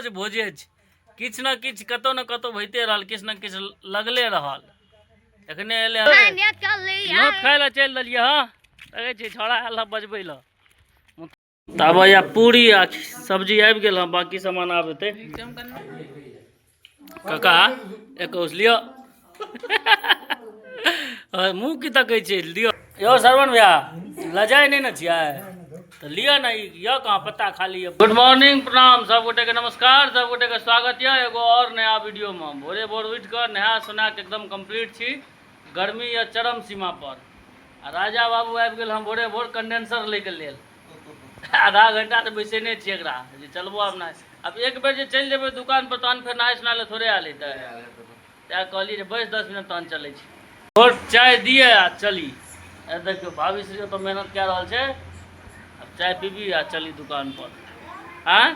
रोज भोजे किछ न किछ कतौ न कतौ होते रहल, किछ न किछ लगले रहल। एखने एले नोत खाय ला चलि देलियै। हाँ देखै छी छोड़ा आयल बजबै ला। तब या पूरी आ सब्जी आबि गेल हँ, बाकी सामान आब हेतै। काका एक लियो। मुँह की तकै छै, लियो यौ श्रवण भैया, लजाइ नहीं न छियै तो लिया ना, यह कहाँ पत्ता खाली है। गुड मॉर्निंग, प्रणाम सब गोटे के, नमस्कार सब गोटे के, स्वागत है एगो और नया वीडियो में। भोरे भोर उठ कर नहा सुना के एकदम कंप्लीट छी, गर्मी या चरम सीमा पर। आ राजा बाबू आबि गेल हम भोरे भोर कंडेंसर ले के लेल। आधा घंटा तो बैसेने छी एकरा जे चलबो आब ना। अब एक बेर जे चलि जेबै दुकान पर तहन फेर नहाय सुना ले थोड़े आयल हेतै। तैं कहली जे बैस 10 मिनट तहन चलै छी। भोर चाय दिए आ चली। देखियो भाभी श्री तो मेहनत कह रहा है। अब चाय पीबी आ चली दुकान पर। हाँ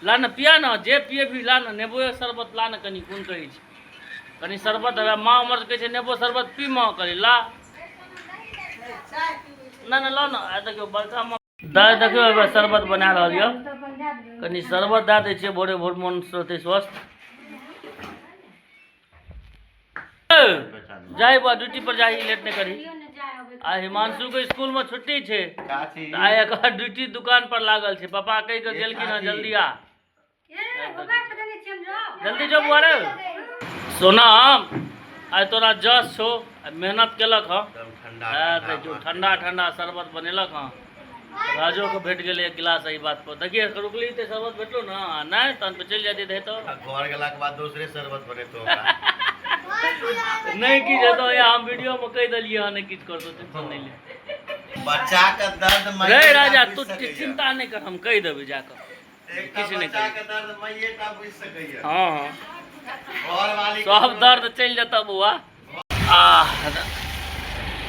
ला न पिया न, जे पिए भी ला न, नेबो शरबत ला न, कनी कोन कही कनी शरबत है। माँ उमर कहे नेबो शरबत पी माँ करी ला ना ना ला न। देखियो बड़का माँ दाय देखियो शरबत बना रहा है, कनी शरबत दे दै छियै भोरे भोर, मन रहते स्वस्थ। जाई बा ड्यूटी पर जाई, लेट नहीं करी। आ हिमांशु के स्कूल में छुट्टी छे, आइ एक ड्यूटी दुकान पर लागल छे। पापा कह के गेलखिन हां जल्दी आ, जल्दी जो बुआरे। सोना आज तोरा जस छो, मेहनत केलक हां, जो ठंडा ठंडा शरबत बनेलक हां। राजो को भेट गेले एक गिलास। सही बात पर देखिए रुकली ते शरबत भेटलो ना, नहीं तहन पे चल जाती तो घर गेला के बाद दूसरे शरबत बने तो नहीं की जतो या हम वीडियो में कह दलिए हां, नहीं किछ करतो, टेंशन नहीं ले। बच्चा का दर्द रे राजा तू चिंता नहीं कर, हम कह देबे जाकर, किछ नहीं बच्चा का दर्द मैये का बुझ सकैया। हां घर वाली सब दर्द चल जाता बुआ।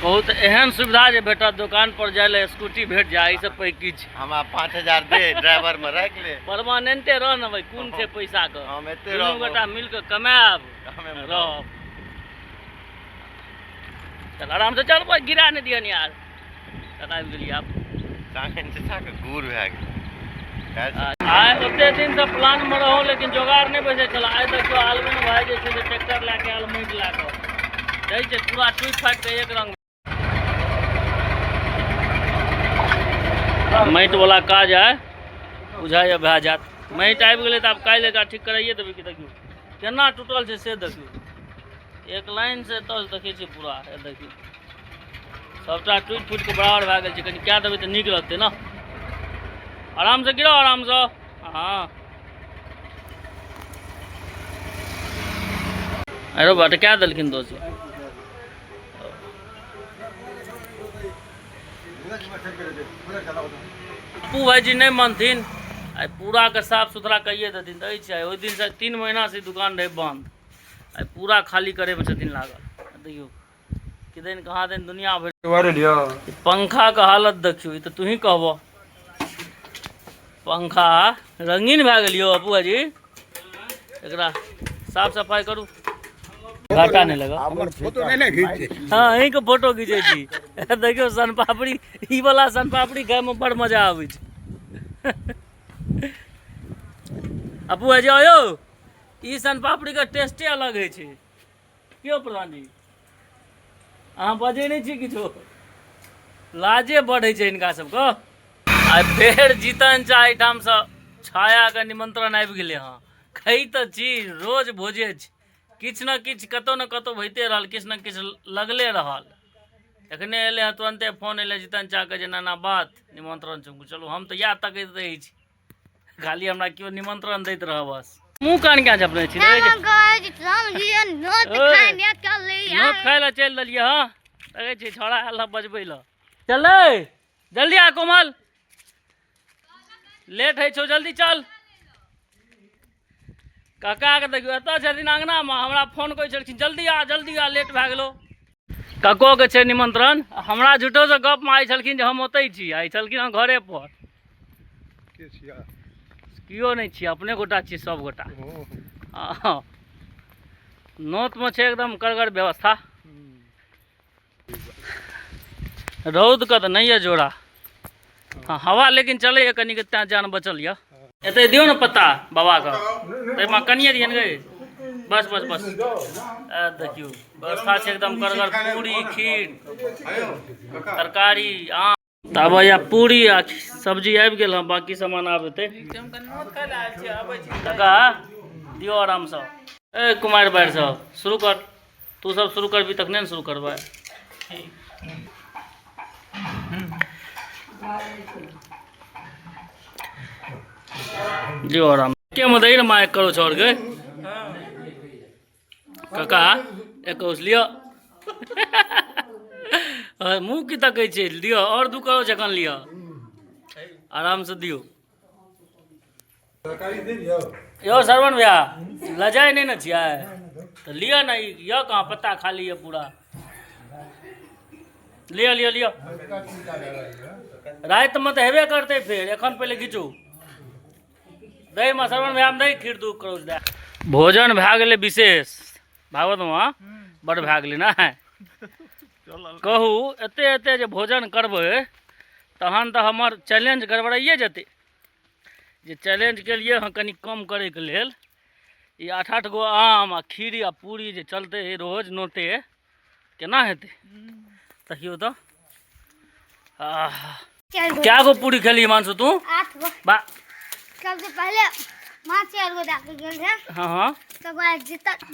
बहुत एहन सुविधा जे भेटा दुकान पर जाए ले, स्कूटी भेट जाए, ई सब पे किछ हम 5000 दे ड्राइवर में रख ले, परमानेंटे रह न भाई। कौन से पैसा का हम एते दुनू गोटा मिल के कमाब रह। चल आराम से चल, गिरा नहीं दियन यार। चल आबि गेलिए आप कांगन से के गुर भए गेल। आइ ओते दिन से प्लान में रहूं, लेकिन जोगाड़ नहीं बैसे चला। आइ देखियो आलमन भाई जे छै ट्रैक्टर लेके आयल, माटि लेके जाइ छै पूरा टूट फाट के एक रंग माटि वाला काज है, बुझाइए भए जात। माटि आबि गेलै तऽ आब काल्हि एकरा ठीक कराइए देबै। कि देखियो केना टूटल छै से देखियो, एक लाइन से तो देखै छियै पूरा। देखियो सबटा टूटि फूटि के बराबर भए गेल छै। कनि कए देबै तऽ नीक लगतै ने। आराम से गिरो, आराम से। हाँ अरे बट क्या देलखिन दोस्त पप्पू भाईजी नहीं मानथिन। आई पूरा के साफ सुथरा कहिए देथिन तो ओहि दिन से 3 महीना से दुकान रहे बंद। आई पूरा खाली करे में छथिन लागल। देखियो कि दिन कहाँ दिन दुनिया भर। पंखा का हालत देखियो, तो तू ही कहबो। पंखा रंगीन भए गेलियो पप्पू भाईजी, एकरा साफ सफाई करू। घाटा नहीं लगा, फोटो नहीं खींचे। हाँ यही के फोटो खींचे छी। देखियो सन पापड़ी, ई वाला सन पापड़ी खाए में बड़ मजा आवे छै। अपू भाईजी आयो, ई सन पापड़ी का टेस्टे अलग है छै। क्यों प्रधान जी अहाँ बजे नहीं छी किछो, लाजे बढ़े छै इनका सबको। आई फेर जीतन चा ठाम से छाया के निमंत्रण आबि गेले हां। खई तो छी रोज भोजे छै, किछ न किछ कतौ न कतौ होते रहल, किछ न किछ लगले रहल। एखने एले हैं तुरंते फोन एले जीतन चा के जे नाना बात निमंत्रण छै। चलो हम तो या तकैत रही छी, खाली हमरा क्यों निमंत्रण दैत रह बस। मुंह कान क्या झपने छी नोत खाय ला चल देलिए। हां देखै छी छोड़ा आयल बजबै ला। चल जल्दी आ कोमल, लेट है छो, जल्दी चल। काका के देखियो एत छथिन अंगना में, हमरा फोन करै छलखिन जल्दी आ लेट भए गेलो। काको के छै निमंत्रण, हमरा झूठो से गप में आई छलखिन जे हम ओतै छी। आई छलखिन हम घरे पर। के छिया कियो नहीं छी, अपने गोटा छी सब गोटा। नोत में छै एकदम करगर व्यवस्था। रौद का तो नहीं है जोड़ा। हाँ हवा लेकिन चले कनी के जान बचल। एते दियो ना पत्ता बाबा का तैमा कनिए दियन गए बस बस बस देखियो व्यवस्था छै एकदम करगर पूरी खीर तरकारी आम तब या पूरी आ सब्जी आबि गेल हँ बाकी सामान आब हेतै टका दियो आराम से ए कुमार बाढ़ सब शुरू कर तू सब शुरू करबी तखने ने शुरू करबै दियो आराम के में दही माँ एक करो छोड़ गए काका एक करो लियो मुँह की तकै छै दियो और दू करो जखन लियो आराम से दियो यो श्रवण भैया लजाइ नहीं न छियै तो लियो ना यो कहाँ पत्ता खाली है पूरा लियो लियो लियो रात में तो हेबे करते फिर एखन पहले घीचू दही में श्रवण भैया में दही खीर दू करो दे भोजन भए गेलै विशेष भागवत में बड़ भए गेलै ना कहू एते एते जे भोजन करबै तहन तो हमर चैलेंज गड़बड़ाइए जेतै जे चैलेंज के लिए हम कनी कम करे के लेल ये 8-8 गो आम आ खीर आ पूरी जे चलते रोज नोटे केना हेतै तकियो तो क्या गो पूरी खेली मानसू तू 8 गो बा सबसे पहले मां 4 गो डाल गेल है हाँ हाँ तब बाद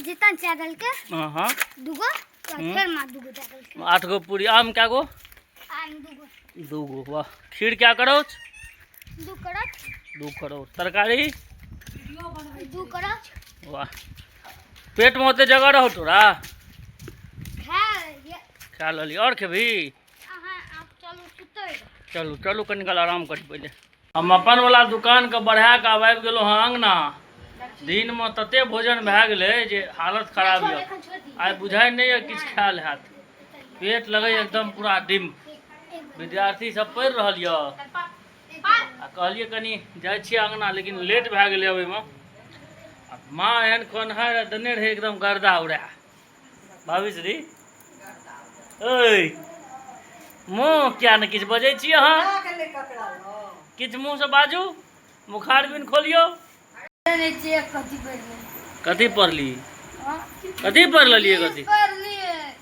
जीतन चावल के हाँ हाँ दूगो फिर मां दूगो डाल के 8 गो पूरी आम क्या गो आम दूगो वाह खीर क्या करो 2 करोड़ 2 करोड़ तरकारी 2 करोड़ वाह पेट में होते जगह रहो तोरा खा ली और खेबी आप चलो सुते चलू चलू कनी काल आराम करी पहले हम अपन वाला दुकान के बढ़ा के आब आबि गेलहुँ हँ अंगना दिन में तते भोजन भए गेलै जे हालत खराब यऽ आइ बुझाइ नहि यऽ किछु खायल हैत पेट लगै एकदम पूरा डिम विद्यार्थी सब पढ़ि रहल यऽ आ कहलिए कनी जाइ छियै अंगना लेकिन लेट भए गेलै अबैमे आ माँ एहन खोनहार देने रहे एकदम गर्दा उड़ा भाभी श्री ओए मुँह क्या ने किछु बजै छी अहाँ किछु मुँह से बाजू मुखार बिन खोलियो कथी पढ़ली कथी पढ़ लिये कथी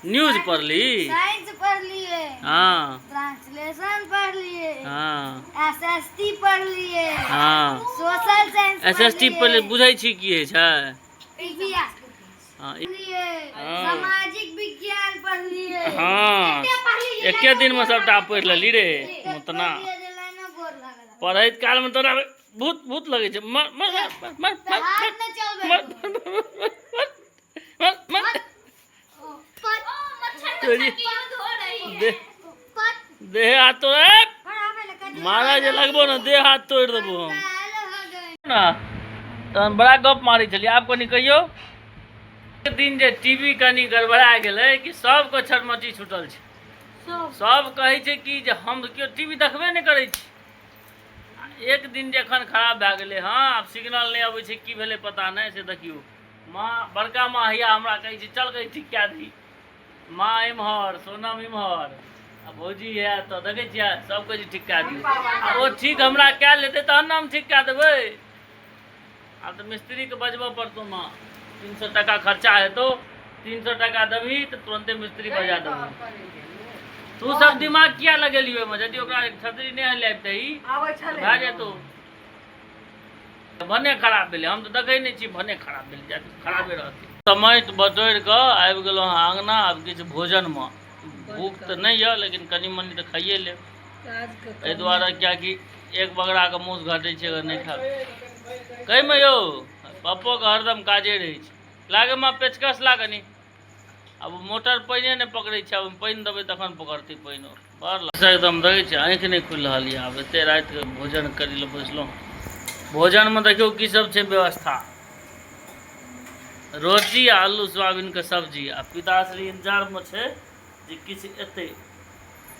न्यूज पढ़ ली साइंस पढ़ लिए हाँ ट्रांसलेशन पढ़ लिए हाँ एसएसटी पढ़ लिए हाँ सोशल साइंस एसएसटी पहले बुझै छी की होइ छै इतिहास हाँ लिए हाँ। सामाजिक विज्ञान पढ़ लिए हाँ एके दिन में सबटा पढ़ि लेली रे उतना पढ़ैत काल में तोरा भूत भूत लगे छै मर मर मर मर मर मर मर मर देह हाथ तोड़ मारा जे लगबो ना देह हाथ तोड़ देबो हम ना तहन बड़ा गप मारै छलियै आब कनी कहियो एक दिन जे टीवी कनी गड़बड़ा गेलै कि सबके छरमची छूटल छै सब कहै छै कि जे हम केओ टीवी देखबे नहि करै छी एक दिन जे एखन खराब भए गेलै हँ आब सिग्नल नहि अबै छै की भेलै पता नहि से देखियौ माँ बड़का माँ हैया हमरा कहै छै चल कहीं ठीक कए दी माँ इम्हर सोनम इम्हर आ भौजी है तो देखै छियै सब कहै छै ठीक कए दी आ ओ ठीक हमरा कए लेतै तहन ने हम ठीक कए देबै आब तऽ मिस्त्रीके बजबऽ पड़तौ माँ 300 टका खर्चा हेतौ 300 टका देबही तऽ तुरंते मिस्त्री बजा देबौ तू सब दिमाग किया लगेली ओहिमे यदि ओकरा छतरी नहि लाबितही भए जेतौ भने खराब भेलै हम तऽ देखै नहि छी भने खराब भेलै खराबे रहतै समय बटोरि कऽ आबि गेलहुँ हँ अङ्गना आब किछु भोजनमे भूख तऽ नहि यऽ लेकिन कनि मनि तऽ खाइए लेब एहि दुआरे किएकि एक बगड़ाके मूस घटै छै अगर नहि खाब कहिमे यौ पप्पोके हरदम काजे रहै छै लागे माँ पेचकस ला कनी अब मोटर पानिए नहि पकड़ै छै अब पानि देबै तखन पकड़तै पानिओ बड़ एकदम रहै छै आँखि नहि खुलि रहल यऽ आब एतेक रातिके भोजन करै लए बैसलहुँ भोजनमे देखियौ की सब छै व्यवस्था रोटी आ आलू सोयाबीनके सब्जी आ पिताश्री इंतजारमे छै जे किछु एतै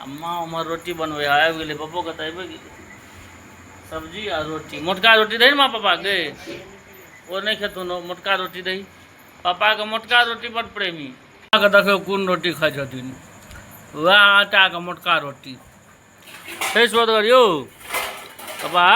आ माँ हमर रोटी बनबै आबि गेलै पप्पोके तऽ अयबे गेलै सब्जी आ रोटी मोटका रोटी दही ने माँ पप्पाके ओ नहीं खेतु मोटका रोटी दही पापा के मोटका रोटी बड़ प्रेमी के देखियो कोन रोटी खाइ छथिन वएह आटा के मोटका रोटी छै स्वदगर यौ पापा